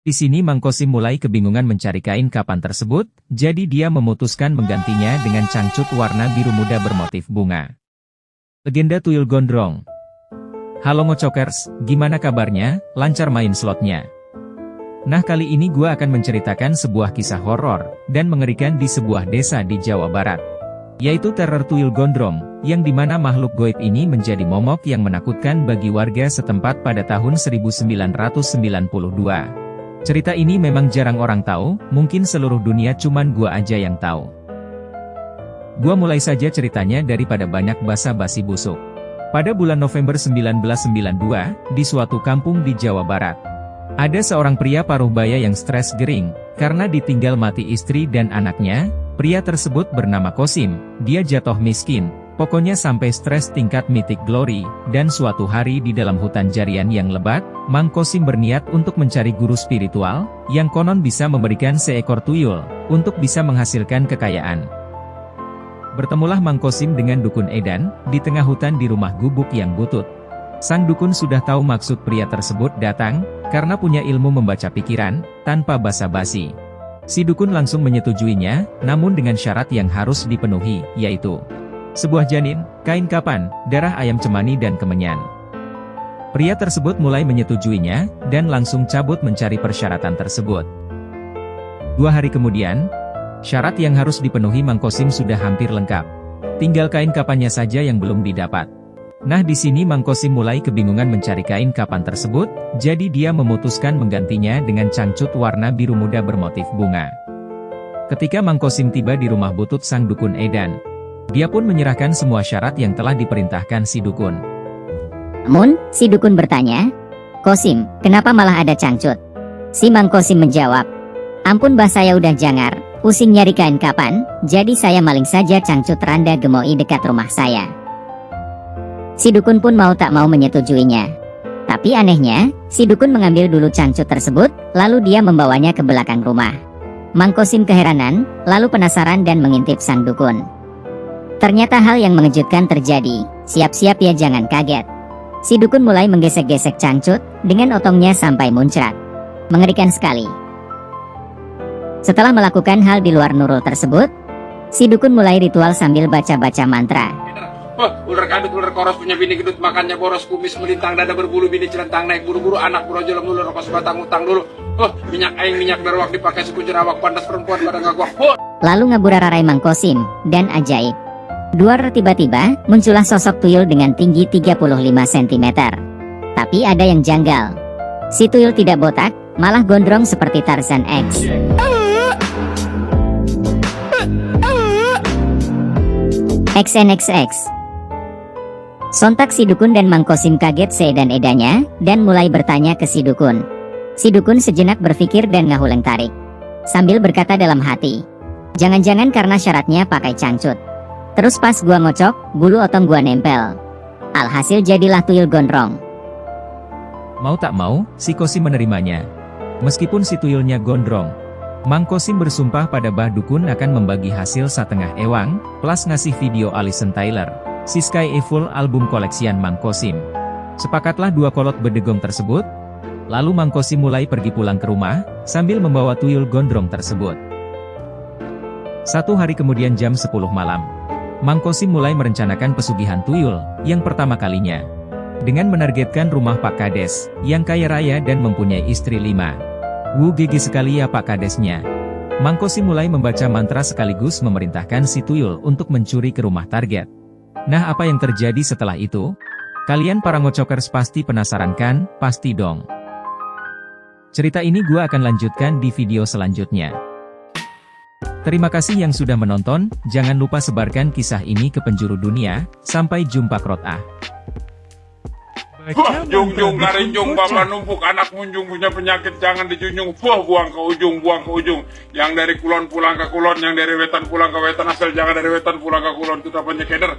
Di sini Mang Kosim mulai kebingungan mencari kain kapan tersebut, jadi dia memutuskan menggantinya dengan cangcut warna biru muda bermotif bunga. Legenda Tuyul Gondrong. Halo Ngocokers, gimana kabarnya? Lancar main slotnya? Nah, kali ini gua akan menceritakan sebuah kisah horor dan mengerikan di sebuah desa di Jawa Barat, yaitu teror Tuyul Gondrong, yang dimana makhluk goib ini menjadi momok yang menakutkan bagi warga setempat pada tahun 1992. Cerita ini memang jarang orang tahu, mungkin seluruh dunia cuman gua aja yang tahu. Gua mulai saja ceritanya daripada banyak basa-basi busuk. Pada bulan November 1992, di suatu kampung di Jawa Barat, ada seorang pria paruh baya yang stres gering, karena ditinggal mati istri dan anaknya. Pria tersebut bernama Kosim, dia jatuh miskin, pokoknya sampai stres tingkat mythic glory, dan suatu hari di dalam hutan jarian yang lebat, Mang Kosim berniat untuk mencari guru spiritual, yang konon bisa memberikan seekor tuyul, untuk bisa menghasilkan kekayaan. Bertemulah Mang Kosim dengan Dukun Edan, di tengah hutan di rumah gubuk yang butut. Sang dukun sudah tahu maksud pria tersebut datang, karena punya ilmu membaca pikiran, tanpa basa-basi. Si dukun langsung menyetujuinya, namun dengan syarat yang harus dipenuhi, yaitu sebuah janin, kain kapan, darah ayam cemani dan kemenyan. Pria tersebut mulai menyetujuinya, dan langsung cabut mencari persyaratan tersebut. 2 hari kemudian, syarat yang harus dipenuhi Mang Kosim sudah hampir lengkap. Tinggal kain kapannya saja yang belum didapat. Nah, di sini Mang Kosim mulai kebingungan mencari kain kapan tersebut, jadi dia memutuskan menggantinya dengan cangcut warna biru muda bermotif bunga. Ketika Mang Kosim tiba di rumah butut sang Dukun Edan, dia pun menyerahkan semua syarat yang telah diperintahkan si dukun. Namun, si dukun bertanya, "Kosim, kenapa malah ada cangcut?" Si Mang Kosim menjawab, "Ampun bah, saya udah jangar, pusing nyari kain kapan, jadi saya maling saja cangcut randa gemoi dekat rumah saya." Si dukun pun mau tak mau menyetujuinya. Tapi anehnya, si dukun mengambil dulu cangcut tersebut, lalu dia membawanya ke belakang rumah. Mang Kosim keheranan, lalu penasaran dan mengintip sang dukun. Ternyata hal yang mengejutkan terjadi. Siap-siap ya, jangan kaget. Si dukun mulai menggesek-gesek cangcut, dengan otongnya sampai muncrat. Mengerikan sekali. Setelah melakukan hal di luar nurul tersebut, si dukun mulai ritual sambil baca-baca mantra. Ular kadut, ular koros, punya bini gedut, makannya boros, kumis melintang, dada berbulu, bini celentang, naik buru-buru, anak brojol mulu, rokok sebatang, utang dulu. Minyak aing, minyak berwak, dipakai suku jerawak, pandas perempuan pada ngaguak. Lalu ngabura-rarai Mang Kosim, dan ajaib. Duar tiba-tiba, muncullah sosok tuyul dengan tinggi 35 cm. Tapi ada yang janggal. Si tuyul tidak botak, malah gondrong seperti Tarzan X. XNXX. Sontak si dukun dan Mang Kosim kaget seedan-edannya, dan mulai bertanya ke si dukun. Si dukun sejenak berpikir dan ngahuleng tarik, sambil berkata dalam hati, "Jangan-jangan karena syaratnya pakai cangcut. Terus pas gua ngocok, bulu otong gua nempel. Alhasil jadilah tuyul gondrong." Mau tak mau, si Kosim menerimanya. Meskipun si tuyulnya gondrong, Mang Kosim bersumpah pada Bah Dukun akan membagi hasil setengah ewang, plus ngasih video Alison Tyler, si Sky A full album koleksian Mang Kosim. Sepakatlah 2 kolot bedegong tersebut. Lalu Mang Kosim mulai pergi pulang ke rumah, sambil membawa tuyul gondrong tersebut. 1 hari kemudian jam 10 malam, Mang Kosim mulai merencanakan pesugihan tuyul, yang pertama kalinya. Dengan menargetkan rumah Pak Kades, yang kaya raya dan mempunyai istri 5. GG sekali ya Pak Kadesnya. Mang Kosim mulai membaca mantra sekaligus memerintahkan si tuyul untuk mencuri ke rumah target. Nah, apa yang terjadi setelah itu? Kalian para ngocokers pasti penasaran kan? Pasti dong. Cerita ini gua akan lanjutkan di video selanjutnya. Terima kasih yang sudah menonton, jangan lupa sebarkan kisah ini ke penjuru dunia. Sampai jumpa krotah. Jungjung karinjung, bapak numpuk, anak munjung punya penyakit jangan dijunjung. Buang ke ujung, buang ke ujung. Yang dari kulon pulang ke kulon, yang dari wetan pulang ke wetan, asal jangan dari wetan pulang ke kulon. Itu apanya keder.